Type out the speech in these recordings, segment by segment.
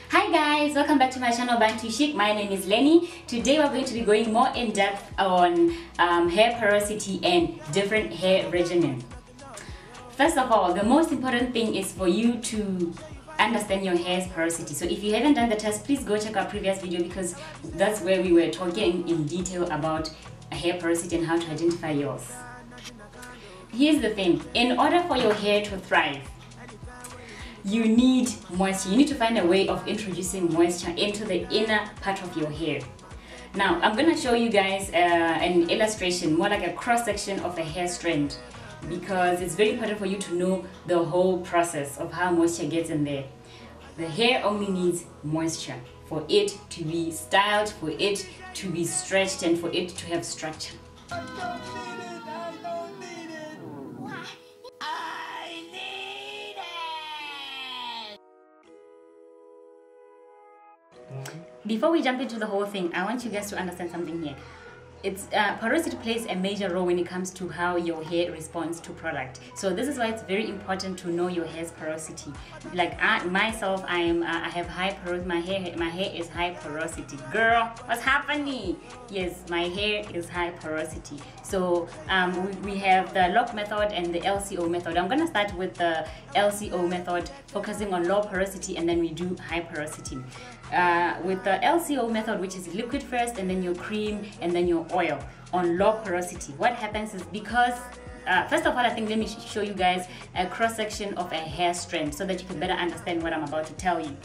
Hi guys, welcome back to my channel Bantu Chic. My name is Lenny. Today we're going to be going more in depth on hair porosity and different hair regimen. First of all, the most important thing is for you to understand your hair's porosity. So if you haven't done the test, please go check our previous video because that's where we were talking in detail about hair porosity and how to identify yours. Here's the thing, in order for your hair to thrive, you need moisture. You need to find a way of introducing moisture into the inner part of your hair. Now, I'm going to show you guys an illustration, more like a cross-section of a hair strand, because it's very important for you to know the whole process of how moisture gets in there. The hair only needs moisture for it to be styled, for it to be stretched, and for it to have structure. Before we jump into the whole thing, I want you guys to understand something here. Porosity plays a major role when it comes to how your hair responds to product. So this is why it's very important to know your hair's porosity. Like I have high porosity. My hair is high porosity. Girl, what's happening? Yes, my hair is high porosity. So we have the L.O.C method and the L.C.O method. I'm gonna start with the L.C.O method, focusing on low porosity, and then we do high porosity. With the L.C.O method, which is liquid first and then your cream and then your oil on low porosity, what happens is, because first of all, I think let me show you guys a cross-section of a hair strand so that you can better understand what I'm about to tell you.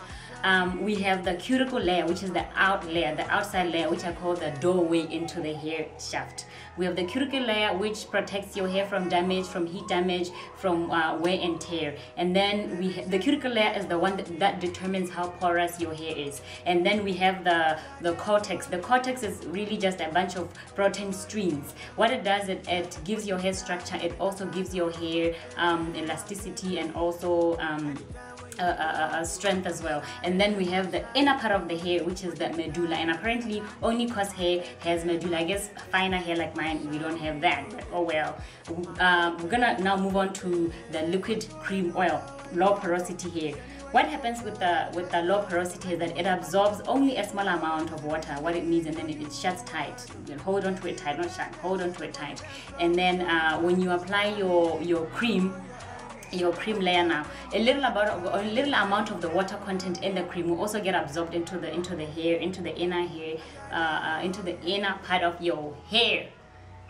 We have the cuticle layer, which is the outside layer, which I call the doorway into the hair shaft. We have the cuticle layer, which protects your hair from damage, from heat damage, from wear and tear. And then the cuticle layer is the one that determines how porous your hair is. And then we have the cortex. The cortex is really just a bunch of protein streams. What it does, it gives your hair structure. It also gives your hair elasticity and also strength as well. And then we have the inner part of the hair, which is the medulla, and apparently only cause hair has medulla. I guess finer hair like mine, we don't have that, but oh well. We're gonna now move on to the liquid cream oil, low porosity hair. What happens with the low porosity is that it absorbs only a small amount of water, what it needs, and then it shuts tight. You hold on to it tight, not shut, hold on to it tight. And then when you apply your cream layer now, a little amount of the water content in the cream will also get absorbed into the inner part of your hair.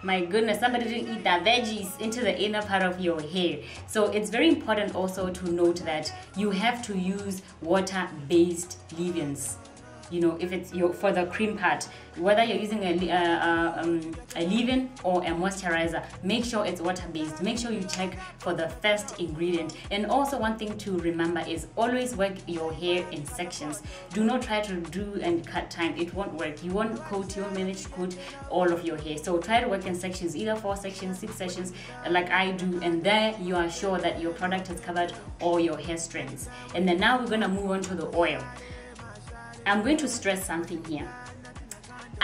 My goodness, somebody didn't eat that veggies into the inner part of your hair. So it's very important also to note that you have to use water-based leave-ins. You know, if it's for the cream part, whether you're using a leave-in or a moisturizer, make sure it's water-based. Make sure you check for the first ingredient. And also, one thing to remember is always work your hair in sections. Do not try to do and cut time. It won't work. You won't manage to coat all of your hair. So try to work in sections, either 4 sections, 6 sections, like I do, and there you are sure that your product has covered all your hair strands. And then now we're gonna move on to the oil. I'm going to stress something here.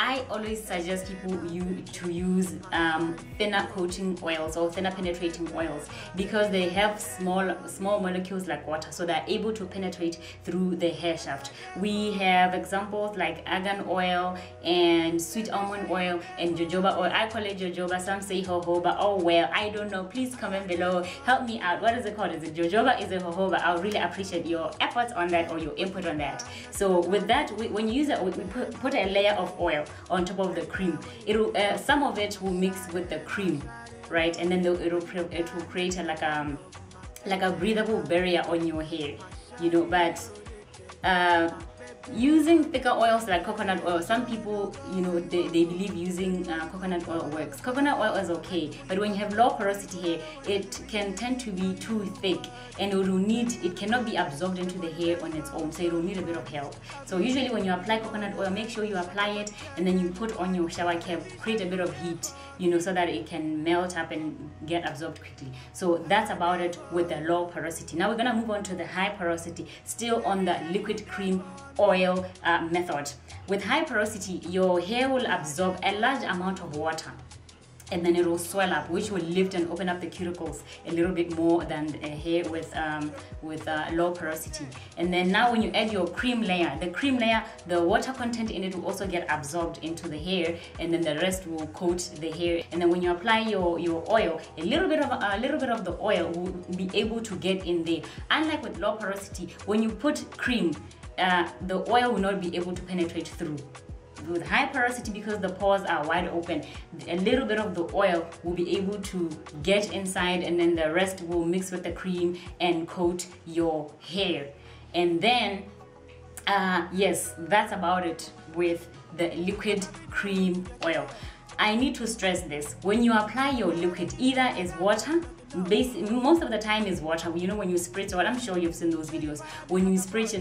I always suggest people to use thinner coating oils or thinner penetrating oils because they have small molecules like water, so they're able to penetrate through the hair shaft. We have examples like argan oil and sweet almond oil and jojoba oil. I call it jojoba, some say jojoba. Oh well, I don't know. Please comment below, help me out. What is it called? Is it jojoba? Is it jojoba? I'll really appreciate your efforts on that or your input on that. So with that, when you use it, we put a layer of oil on top of the cream. Some of it will mix with the cream, right? And then it will create like a breathable barrier on your hair, you know. But using thicker oils like coconut oil, some people, you know, they believe using coconut oil works. Coconut oil is okay, but when you have low porosity hair, it can tend to be too thick, and it cannot be absorbed into the hair on its own, so it will need a bit of help. So usually when you apply coconut oil, make sure you apply it and then you put on your shower cap, create a bit of heat, you know, so that it can melt up and get absorbed quickly. So that's about it with the low porosity. Now we're gonna move on to the high porosity, still on the liquid cream oil method. With high porosity, your hair will absorb a large amount of water. and then it will swell up, which will lift and open up the cuticles a little bit more than a hair with low porosity. And then now when you add your cream layer, the water content in it will also get absorbed into the hair, and then the rest will coat the hair. And then when you apply your oil, a little bit of the oil will be able to get in there. Unlike with low porosity, when you put cream, the oil will not be able to penetrate through. With high porosity, because the pores are wide open, a little bit of the oil will be able to get inside, and then the rest will mix with the cream and coat your hair. And then yes, that's about it with the liquid cream oil. I need to stress this: when you apply your liquid, either is water, most of the time is water. You know, when you spritz water, I'm sure you've seen those videos. When you spritz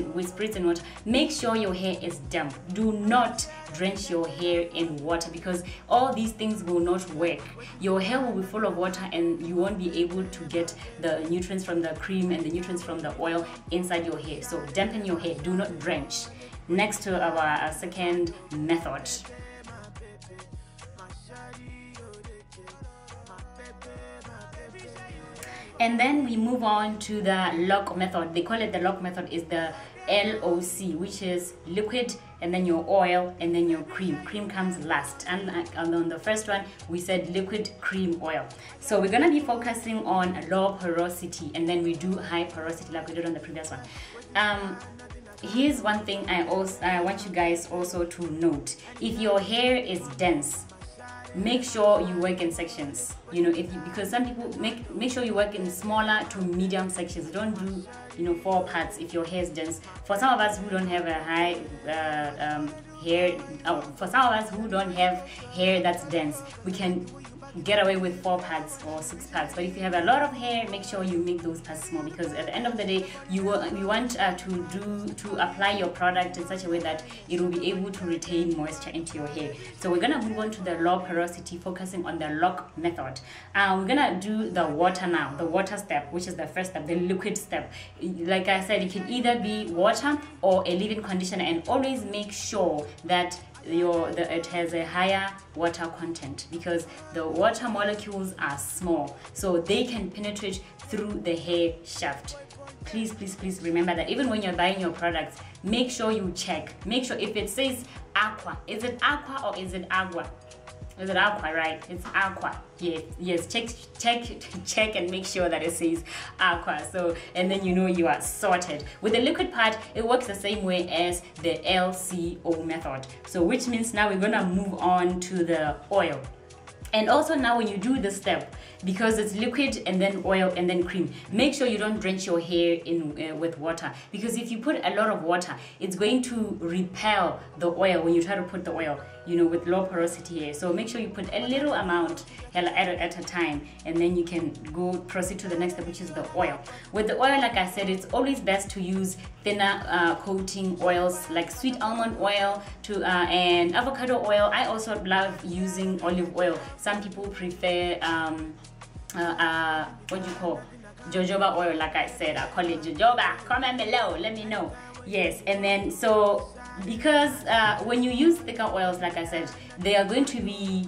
in water, make sure your hair is damp. Do not drench your hair in water, because all these things will not work. Your hair will be full of water and you won't be able to get the nutrients from the cream and the nutrients from the oil inside your hair. So dampen your hair, do not drench. Next to our second method. And then we move on to the L.O.C method. They call it the L.O.C method, is the L.O.C, which is liquid and then your oil and then your cream. Cream comes last. And on the first one, we said liquid cream oil. So we're gonna be focusing on low porosity, and then we do high porosity like we did on the previous one. Here's one thing I want you guys also to note. If your hair is dense, make sure you work in sections. You know, because some people make sure you work in smaller to medium sections. Don't do, you know, 4 parts if your hair is dense. For some of us who don't have a high hair, for some of us who don't have hair that's dense, we can get away with 4 parts or 6 parts. But if you have a lot of hair, make sure you make those parts small, because at the end of the day, you want to apply your product in such a way that it will be able to retain moisture into your hair. So we're gonna move on to the low porosity, focusing on the L.O.C method. We're gonna do the water now, the water step, which is the first step, the liquid step. Like I said, it can either be water or a leave-in conditioner, and always make sure that it has a higher water content, because the water molecules are small, so they can penetrate through the hair shaft. Please remember that even when you're buying your products, make sure you check. Make sure if it says aqua, is it aqua or is it agua? Is it aqua, right? It's aqua. Yes. Check and make sure that it says aqua. So, and then you know you are sorted. With the liquid part, it works the same way as the L.C.O method. So, which means now we're gonna move on to the oil. And also now when you do this step, because it's liquid and then oil and then cream, make sure you don't drench your hair in with water, because if you put a lot of water, it's going to repel the oil when you try to put the oil, you know, with low porosity hair. So make sure you put a little amount at a time, and then you can proceed to the next step, which is the oil. With the oil, like I said, it's always best to use thinner coating oils like sweet almond oil and avocado oil. I also love using olive oil. Some people prefer what do you call jojoba oil? Like I said, I call it jojoba. Comment below, let me know. Yes, and then so because when you use thicker oils, like I said, they are going to be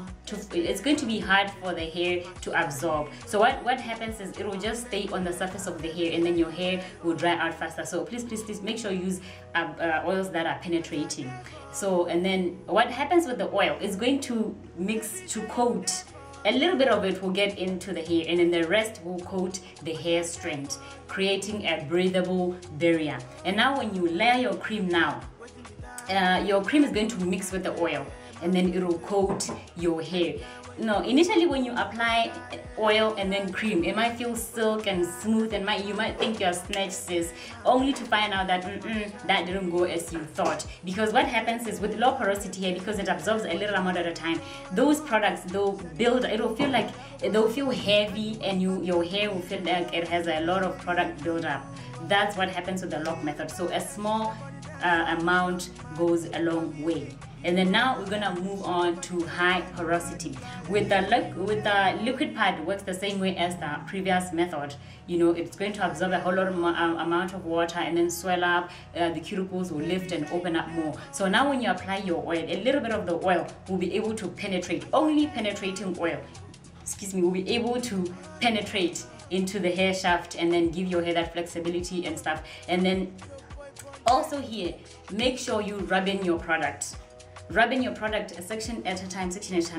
it's going to be hard for the hair to absorb. So what happens is it will just stay on the surface of the hair, and then your hair will dry out faster. So please make sure you use oils that are penetrating. So, and then what happens with the oil is going to mix to coat. A little bit of it will get into the hair, and then the rest will coat the hair strand, creating a breathable barrier. And now when you layer your cream now, your cream is going to mix with the oil, and then it will coat your hair. No, initially when you apply oil and then cream, it might feel silk and smooth, and you might think you're snatched, sis, only to find out that that didn't go as you thought. Because what happens is with low porosity hair, because it absorbs a little amount at a time, those products, they'll feel heavy, and your hair will feel like it has a lot of product buildup. That's what happens with the L.O.C method. So a small amount goes a long way. And then now we're gonna move on to high porosity. With the liquid part, it works the same way as the previous method. You know, it's going to absorb a whole lot of amount of water and then swell up. The cuticles will lift and open up more. So now when you apply your oil, a little bit of the oil will be able to penetrate, only penetrating oil. excuse me, will be able to penetrate into the hair shaft and then give your hair that flexibility and stuff. And then also here, make sure you rub in your product. Rub in your product a section at a time,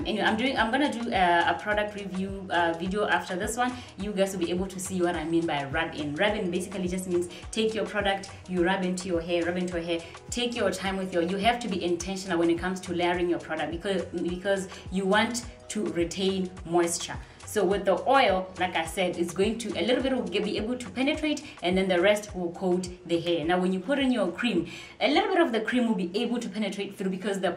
Anyway, I'm gonna do a product review video after this one. You guys will be able to see what I mean by rub in. Rub in basically just means take your product, you rub into your hair, take your time with you have to be intentional when it comes to layering your product, because you want to retain moisture. So with the oil, like I said, it's going to, a little bit will be able to penetrate, and then the rest will coat the hair. Now when you put in your cream, a little bit of the cream will be able to penetrate through, because the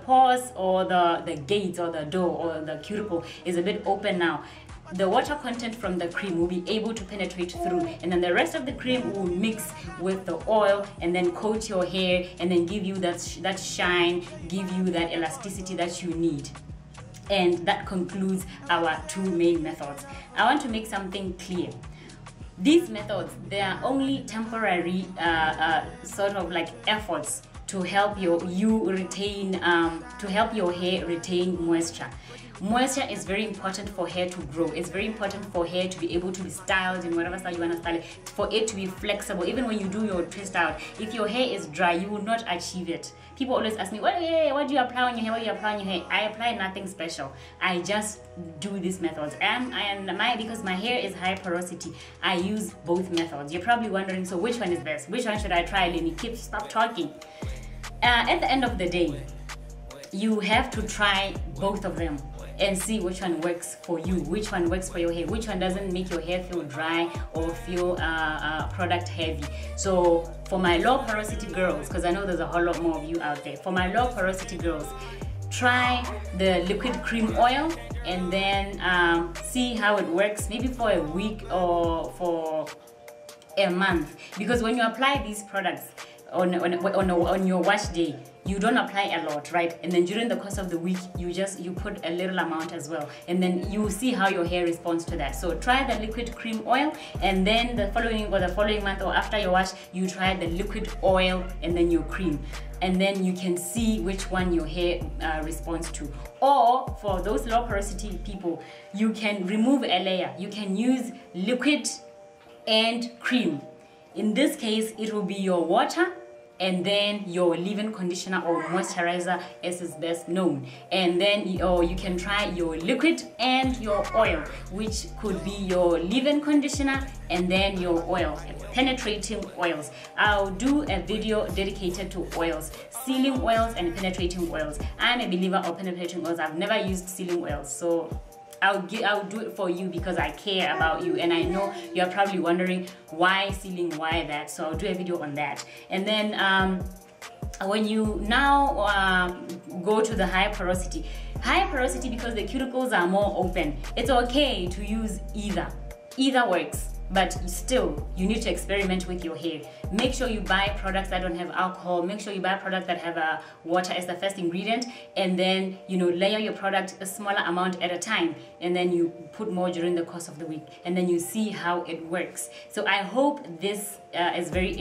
pores or the gates or the door or the cuticle is a bit open now. The water content from the cream will be able to penetrate through, and then the rest of the cream will mix with the oil and then coat your hair and then give you that shine, give you that elasticity that you need. And that concludes our two main methods. I want to make something clear. These methods, they are only temporary sort of like efforts to help your hair retain moisture. Moisture is very important for hair to grow. It's very important for hair to be able to be styled in whatever style you want to style it, for it to be flexible. Even when you do your twist out, if your hair is dry, you will not achieve it. People always ask me, what do you apply on your hair? What do you apply on your hair? I apply nothing special. I just do these methods. Because my hair is high porosity, I use both methods. You're probably wondering, so which one is best? Which one should I try, Lenny? Stop talking. At the end of the day, you have to try both of them and see which one works for you, which one works for your hair, which one doesn't make your hair feel dry or feel product heavy. So for my low porosity girls, because I know there's a whole lot more of you out there, for my low porosity girls, try the liquid cream oil and then see how it works, maybe for a week or for a month. Because when you apply these products on your wash day, you don't apply a lot, right? And then during the course of the week, you put a little amount as well, and then you see how your hair responds to that. So try the liquid cream oil, and then the following month or after your wash, you try the liquid oil and then your cream, and then you can see which one your hair responds to. Or for those low porosity people, you can remove a layer. You can use liquid and cream. In this case, it will be your water and then your leave-in conditioner or moisturizer, as is best known. And then you can try your liquid and your oil, which could be your leave-in conditioner and then your oil, penetrating oils. I'll do a video dedicated to oils, sealing oils and penetrating oils. I'm a believer of penetrating oils. I've never used sealing oils, so I'll do it for you because I care about you, and I know you're probably wondering why sealing, why that. So I'll do a video on that. And then when you now go to the high porosity because the cuticles are more open, it's okay to use either works. But still, you need to experiment with your hair. Make sure you buy products that don't have alcohol. Make sure you buy products that have water as the first ingredient, and then layer your product a smaller amount at a time, and then you put more during the course of the week, and then you see how it works. So I hope this is very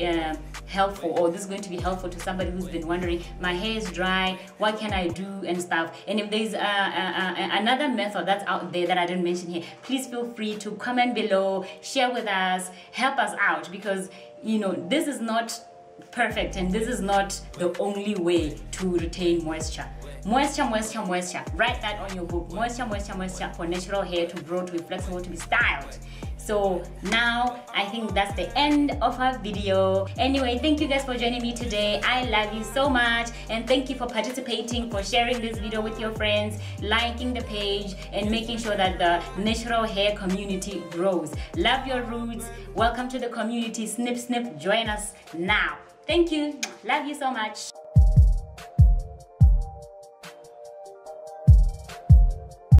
helpful, or this is going to be helpful to somebody who's been wondering, my hair is dry, what can I do and stuff. And if there's another method that's out there that I didn't mention here, please feel free to comment below, share with us, help us out, because this is not perfect and this is not the only way to retain moisture. Moisture. Write that on your book. Moisture for natural hair to grow, to be flexible, to be styled. So now I think that's the end of our video. Anyway, thank you guys for joining me today. I love you so much, and thank you for participating, for sharing this video with your friends, liking the page, and making sure that the natural hair community grows. Love your roots. Welcome to the community. Snip, join us now. Thank you. Love you so much.